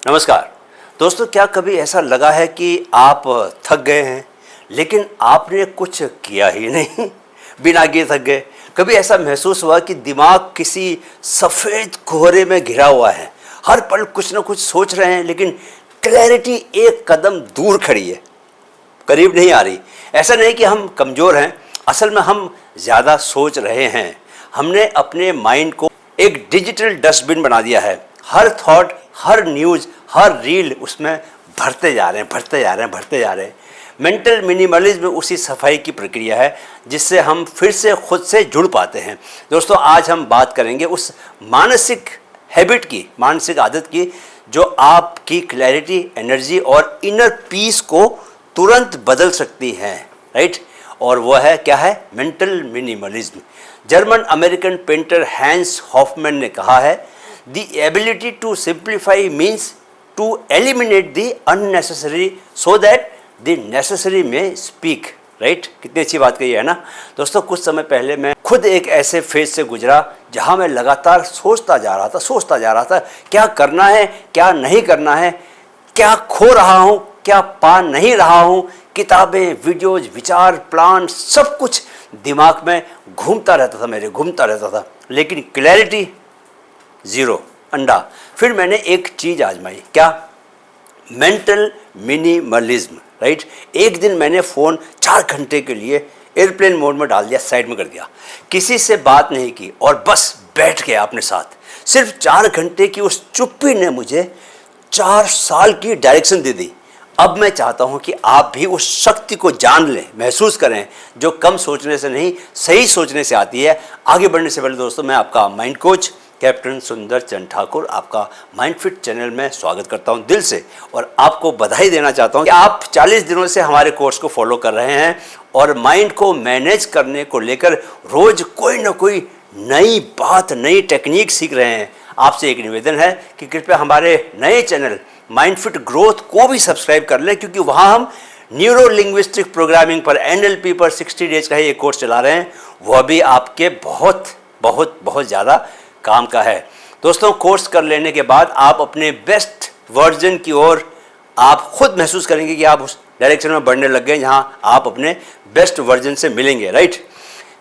नमस्कार दोस्तों, क्या कभी ऐसा लगा है कि आप थक गए हैं लेकिन आपने कुछ किया ही नहीं, बिना किए थक गए। कभी ऐसा महसूस हुआ कि दिमाग किसी सफ़ेद कोहरे में घिरा हुआ है, हर पल कुछ ना कुछ सोच रहे हैं लेकिन क्लैरिटी एक कदम दूर खड़ी है, करीब नहीं आ रही। ऐसा नहीं कि हम कमज़ोर हैं, असल में हम ज़्यादा सोच रहे हैं। हमने अपने माइंड को एक डिजिटल डस्टबिन बना दिया है। हर थॉट, हर न्यूज़, हर रील उसमें भरते जा रहे हैं। मेंटल मिनिमलिज्म उसी सफाई की प्रक्रिया है जिससे हम फिर से खुद से जुड़ पाते हैं। दोस्तों, आज हम बात करेंगे उस मानसिक हैबिट की, मानसिक आदत की, जो आपकी क्लैरिटी, एनर्जी और इनर पीस को तुरंत बदल सकती है, राइट। और वह है क्या है? Mental minimalism. German American painter Hans Hofmann ने कहा है, the ability to simplify means to eliminate the unnecessary so that the necessary may speak, right. कितनी अच्छी बात कही है ना दोस्तों। कुछ समय पहले मैं खुद एक ऐसे फेज से गुजरा जहां मैं लगातार सोचता जा रहा था क्या करना है, क्या नहीं करना है, क्या खो रहा हूं, क्या पा नहीं रहा हूं। किताबें, वीडियोज, विचार, प्लान, सब कुछ दिमाग में घूमता रहता था, लेकिन क्लैरिटी ज़ीरो, अंडा। फिर मैंने एक चीज़ आजमाई, क्या? Mental minimalism, right. एक दिन मैंने फ़ोन 4 घंटे के लिए एयरप्लेन मोड में डाल दिया, साइड में कर दिया, किसी से बात नहीं की और बस बैठ गया अपने साथ। सिर्फ 4 घंटे की उस चुप्पी ने मुझे 4 साल की डायरेक्शन दे दी। अब मैं चाहता हूं कि आप भी उस शक्ति को जान लें, महसूस करें, जो कम सोचने से नहीं, सही सोचने से आती है। आगे बढ़ने से पहले दोस्तों, मैं आपका माइंड कोच कैप्टन सुंदर चंद ठाकुर आपका माइंड फिट चैनल में स्वागत करता हूं दिल से, और आपको बधाई देना चाहता हूं कि आप 40 दिनों से हमारे कोर्स को फॉलो कर रहे हैं और माइंड को मैनेज करने को लेकर रोज कोई ना कोई नई बात, नई टेक्निक सीख रहे हैं। आपसे एक निवेदन है कि कृपया हमारे नए चैनल माइंड फिट ग्रोथ को भी सब्सक्राइब कर लें, क्योंकि वहाँ हम न्यूरो लिंग्विस्टिक प्रोग्रामिंग पर, NLP पर 60 डेज का ही एक कोर्स चला रहे हैं। वह भी आपके बहुत ज़्यादा काम का है। दोस्तों, कोर्स कर लेने के बाद आप अपने बेस्ट वर्जन की ओर आप खुद महसूस करेंगे कि आप उस डायरेक्शन में बढ़ने लग गए जहाँ आप अपने बेस्ट वर्जन से मिलेंगे, राइट।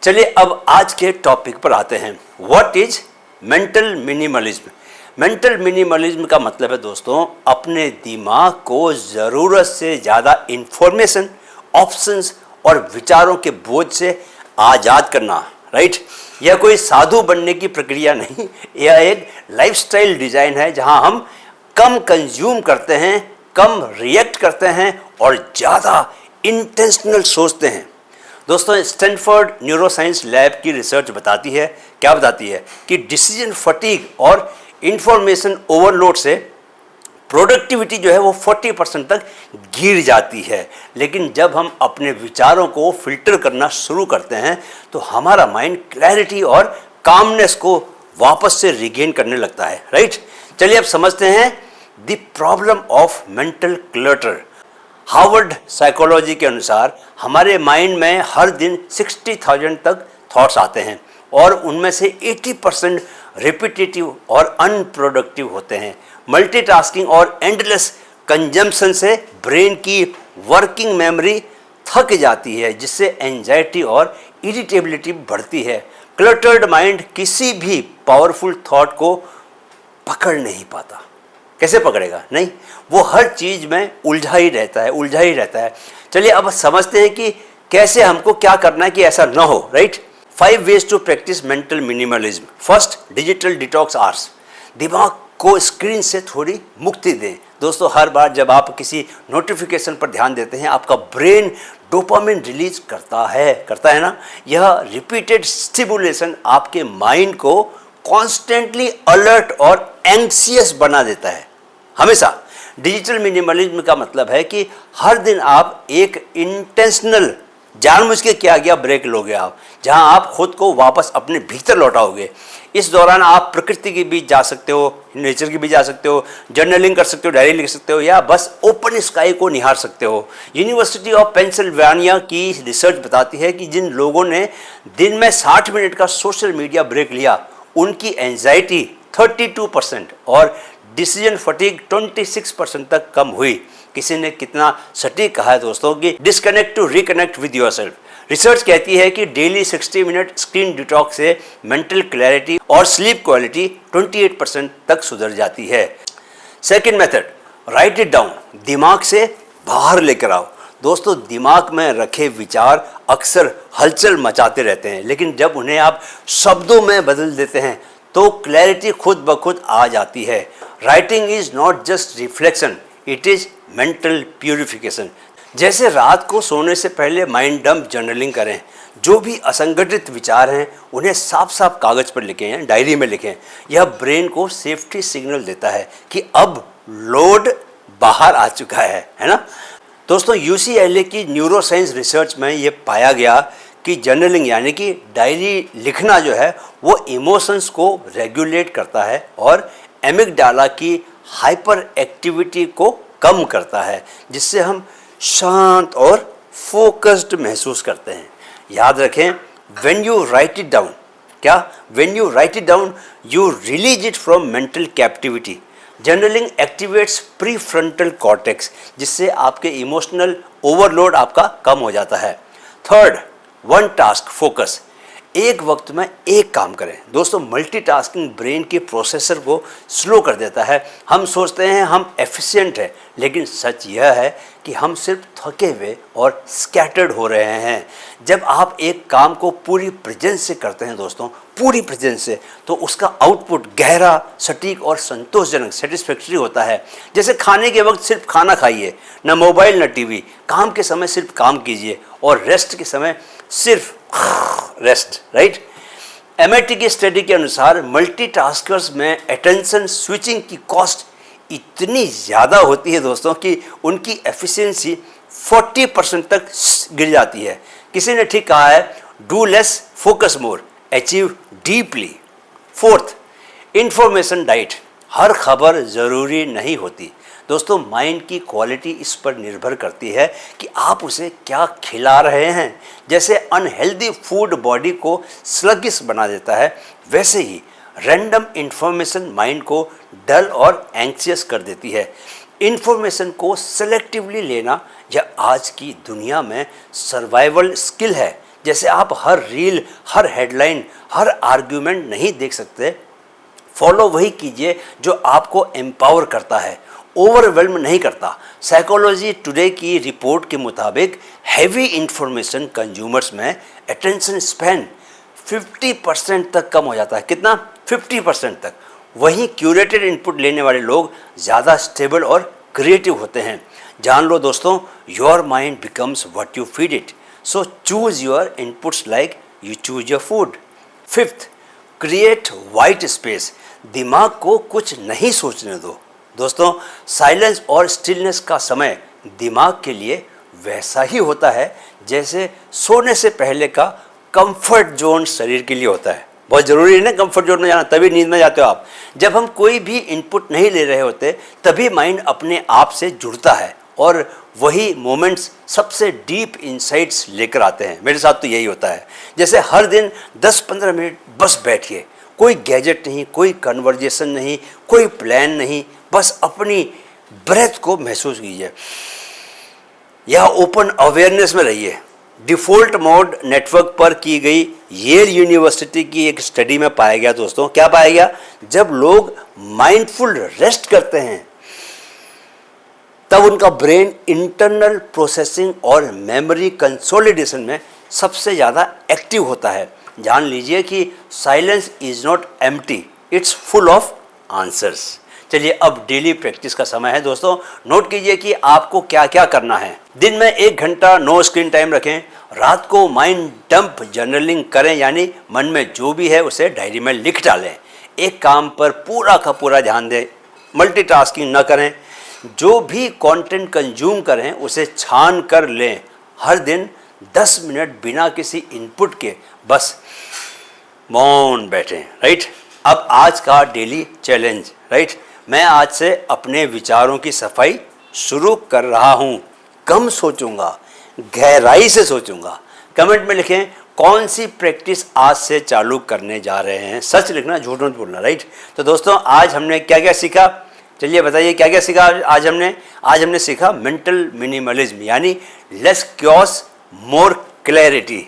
चलिए अब आज के टॉपिक पर आते हैं। What is mental minimalism? Mental minimalism का मतलब है दोस्तों, अपने दिमाग को ज़रूरत से ज़्यादा इंफॉर्मेशन, ऑप्शंस और विचारों के बोझ से आज़ाद करना, राइट। यह कोई साधु बनने की प्रक्रिया नहीं, यह एक लाइफस्टाइल डिज़ाइन है जहां हम कम कंज्यूम करते हैं, कम रिएक्ट करते हैं और ज़्यादा इंटेंशनल सोचते हैं। दोस्तों, स्टैनफोर्ड न्यूरोसाइंस लैब की रिसर्च बताती है, क्या बताती है, कि डिसीजन फटीग और इंफॉर्मेशन ओवरलोड से प्रोडक्टिविटी जो है वो 40% तक गिर जाती है। लेकिन जब हम अपने विचारों को फिल्टर करना शुरू करते हैं तो हमारा माइंड क्लैरिटी और कामनेस को वापस से रिगेन करने लगता है, राइट। चलिए अब समझते हैं the problem of mental clutter. Harvard psychology के अनुसार हमारे माइंड में हर दिन 60,000 तक थॉट्स आते हैं और उनमें से 80% रिपीटेटिव और अनप्रोडक्टिव होते हैं। मल्टीटास्किंग और एंडलेस कंजम्पशन से ब्रेन की वर्किंग मेमोरी थक जाती है, जिससे एंजाइटी और इरिटेबिलिटी बढ़ती है। क्लटर्ड माइंड किसी भी पावरफुल थॉट को पकड़ नहीं पाता। कैसे पकड़ेगा? नहीं, वो हर चीज़ में उलझा ही रहता है। चलिए अब समझते हैं कि कैसे हमको क्या करना है कि ऐसा ना हो, right. 5 ways to practice mental minimalism. First, digital detox hours. दिमाग को स्क्रीन से थोड़ी मुक्ति दें। दोस्तों, हर बार जब आप किसी नोटिफिकेशन पर ध्यान देते हैं, आपका ब्रेन डोपामिन रिलीज करता है ना। यह रिपीटेड स्टिमुलेशन आपके माइंड को कॉन्स्टेंटली अलर्ट और एंग्सियस बना देता है हमेशा। डिजिटल मिनिमलिज्म का मतलब है कि हर दिन आप एक इंटेंशनल, जानबूझ के किया गया ब्रेक लोगे आप, जहां आप खुद को वापस अपने भीतर लौटाओगे। इस दौरान आप प्रकृति के बीच जा सकते हो, नेचर के बीच जा सकते हो, जर्नलिंग कर सकते हो, डायरी लिख सकते हो, या बस ओपन स्काई को निहार सकते हो। यूनिवर्सिटी ऑफ पेंसिल्वेनिया की रिसर्च बताती है कि जिन लोगों ने दिन में 60 मिनट का सोशल मीडिया ब्रेक लिया, उनकी एंजाइटी 32% और डिसीजन फटीग 26% तक कम हुई। किसी ने कितना सटीक कहा है दोस्तों कि disconnect to reconnect with yourself. Research कहती है कि डेली 60 मिनट स्क्रीन डिटॉक्स से मेंटल क्लैरिटी और स्लीप क्वालिटी 28% तक सुधर जाती है। Second method, write it down, दिमाग से बाहर लेकर आओ। दोस्तों, दिमाग में रखे विचार अक्सर हलचल मचाते रहते हैं, लेकिन जब उन्हें आप शब्दों में बदल देते हैं तो क्लैरिटी खुद ब खुद आ जाती है। Writing is not just reflection, it is mental purification. जैसे रात को सोने से पहले माइंड डंप जर्नलिंग करें। जो भी असंगठित विचार हैं उन्हें साफ साफ कागज पर लिखें, डायरी में लिखें। यह ब्रेन को सेफ्टी सिग्नल देता है कि अब लोड बाहर आ चुका है ना। दोस्तों, यूसीएलए की न्यूरोसाइंस रिसर्च में ये पाया गया कि जर्नलिंग यानी कि डायरी लिखना जो है वो इमोशंस को रेगुलेट करता है और एमिगडाला की हाइपर एक्टिविटी को कम करता है, जिससे हम शांत और फोकस्ड महसूस करते हैं। याद रखें, when you write it down, क्या when you write it down you release it from mental captivity. Journaling activates prefrontal cortex, जिससे आपके इमोशनल ओवरलोड आपका कम हो जाता है। थर्ड, वन टास्क फोकस, एक वक्त में एक काम करें। दोस्तों, मल्टीटास्किंग ब्रेन के प्रोसेसर को स्लो कर देता है। हम सोचते हैं हम एफिशिएंट हैं, लेकिन सच यह है कि हम सिर्फ थके हुए और स्कैटर्ड हो रहे हैं। जब आप एक काम को पूरी प्रेजेंस से करते हैं दोस्तों, पूरी प्रेजेंस से, तो उसका आउटपुट गहरा, सटीक और संतोषजनक, सेटिस्फैक्टरी होता है। जैसे खाने के वक्त सिर्फ खाना खाइए, न मोबाइल न टीवी। काम के समय सिर्फ काम कीजिए और रेस्ट के समय सिर्फ रेस्ट, राइट। एमआईटी की स्टडी के अनुसार मल्टीटास्कर्स में अटेंशन स्विचिंग की कॉस्ट इतनी ज़्यादा होती है दोस्तों कि उनकी एफिशिएंसी 40% तक गिर जाती है। किसी ने ठीक कहा है, do less focus more, achieve deeply. Fourth, information diet, हर खबर ज़रूरी नहीं होती। दोस्तों, माइंड की क्वालिटी इस पर निर्भर करती है कि आप उसे क्या खिला रहे हैं। जैसे अनहेल्दी फूड बॉडी को स्लगिश बना देता है, वैसे ही रैंडम इन्फॉर्मेशन माइंड को डल और एंग्शियस कर देती है। इन्फॉर्मेशन को सेलेक्टिवली लेना यह आज की दुनिया में सर्वाइवल स्किल है। जैसे आप हर रील, हर हेडलाइन, हर आर्ग्यूमेंट नहीं देख सकते। फॉलो वही कीजिए जो आपको एम्पावर करता है, ओवरवेल्म नहीं करता। साइकोलॉजी टुडे की रिपोर्ट के मुताबिक हैवी इंफॉर्मेशन कंज्यूमर्स में अटेंशन स्पैन 50% तक कम हो जाता है। कितना? 50% तक। वहीं क्यूरेटेड इनपुट लेने वाले लोग ज़्यादा स्टेबल और क्रिएटिव होते हैं। जान लो दोस्तों, your mind becomes what you feed it, so choose your inputs like you choose your food. Fifth, create white space, दिमाग को कुछ नहीं सोचने दो। दोस्तों, साइलेंस और स्टिलनेस का समय दिमाग के लिए वैसा ही होता है जैसे सोने से पहले का कंफर्ट जोन शरीर के लिए होता है। बहुत ज़रूरी है ना कंफर्ट जोन में जाना, तभी नींद में जाते हो आप। जब हम कोई भी इनपुट नहीं ले रहे होते तभी माइंड अपने आप से जुड़ता है और वही मोमेंट्स सबसे डीप इंसाइट्स लेकर आते हैं। मेरे साथ तो यही होता है। जैसे हर दिन 10-15 मिनट बस बैठिए, कोई गैजेट नहीं, कोई कन्वर्जेशन नहीं, कोई प्लान नहीं, बस अपनी ब्रेथ को महसूस कीजिए या ओपन अवेयरनेस में रहिए। डिफ़ॉल्ट मोड नेटवर्क पर की गई येल यूनिवर्सिटी की एक स्टडी में पाया गया दोस्तों, क्या पाया गया? जब लोग माइंडफुल रेस्ट करते हैं तब उनका ब्रेन इंटरनल प्रोसेसिंग और मेमोरी कंसोलिडेशन में सबसे ज़्यादा एक्टिव होता है। जान लीजिए कि silence is not empty, it's full of answers. चलिए, अब डेली प्रैक्टिस का समय है दोस्तों। नोट कीजिए कि आपको क्या क्या करना है। दिन में 1 घंटा नो स्क्रीन टाइम रखें। रात को माइंड डंप जर्नलिंग करें, यानी मन में जो भी है उसे डायरी में लिख डालें। एक काम पर पूरा का पूरा ध्यान दें, मल्टीटास्किंग न करें। जो भी कंटेंट कंज्यूम करें उसे छान कर लें। हर दिन 10 मिनट बिना किसी इनपुट के बस मौन बैठें, राइट। अब आज का डेली चैलेंज, राइट। मैं आज से अपने विचारों की सफाई शुरू कर रहा हूँ। कम सोचूंगा, गहराई से सोचूंगा। कमेंट में लिखें कौन सी प्रैक्टिस आज से चालू करने जा रहे हैं। सच लिखना, झूठ मत बोलना, राइट। तो दोस्तों, आज हमने क्या क्या सीखा? चलिए बताइए क्या क्या सीखा आज हमने सीखा मेंटल मिनिमलिज्म, यानी लेस क्योस मोर क्लैरिटी।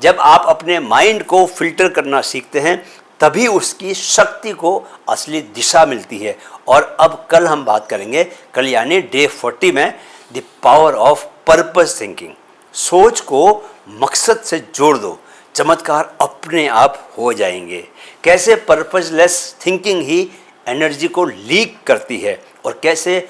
जब आप अपने माइंड को फिल्टर करना सीखते हैं तभी उसकी शक्ति को असली दिशा मिलती है। और अब कल हम बात करेंगे, कल यानी डे 40 में, the power of purpose thinking. सोच को मकसद से जोड़ दो, चमत्कार अपने आप हो जाएंगे। कैसे पर्पसलेस थिंकिंग ही एनर्जी को लीक करती है और कैसे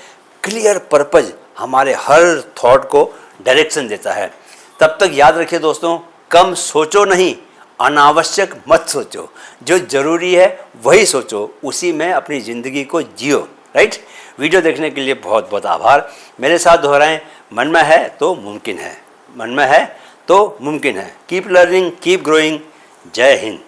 क्लियर पर्पस हमारे हर थॉट को डायरेक्शन देता है। तब तक याद रखिए दोस्तों, कम सोचो नहीं, अनावश्यक मत सोचो, जो ज़रूरी है वही सोचो, उसी में अपनी ज़िंदगी को जियो। राइट। वीडियो देखने के लिए बहुत बहुत आभार। मेरे साथ दोहराएं, मन में है तो मुमकिन है, मन में है तो मुमकिन है। Keep learning, keep growing. जय हिंद।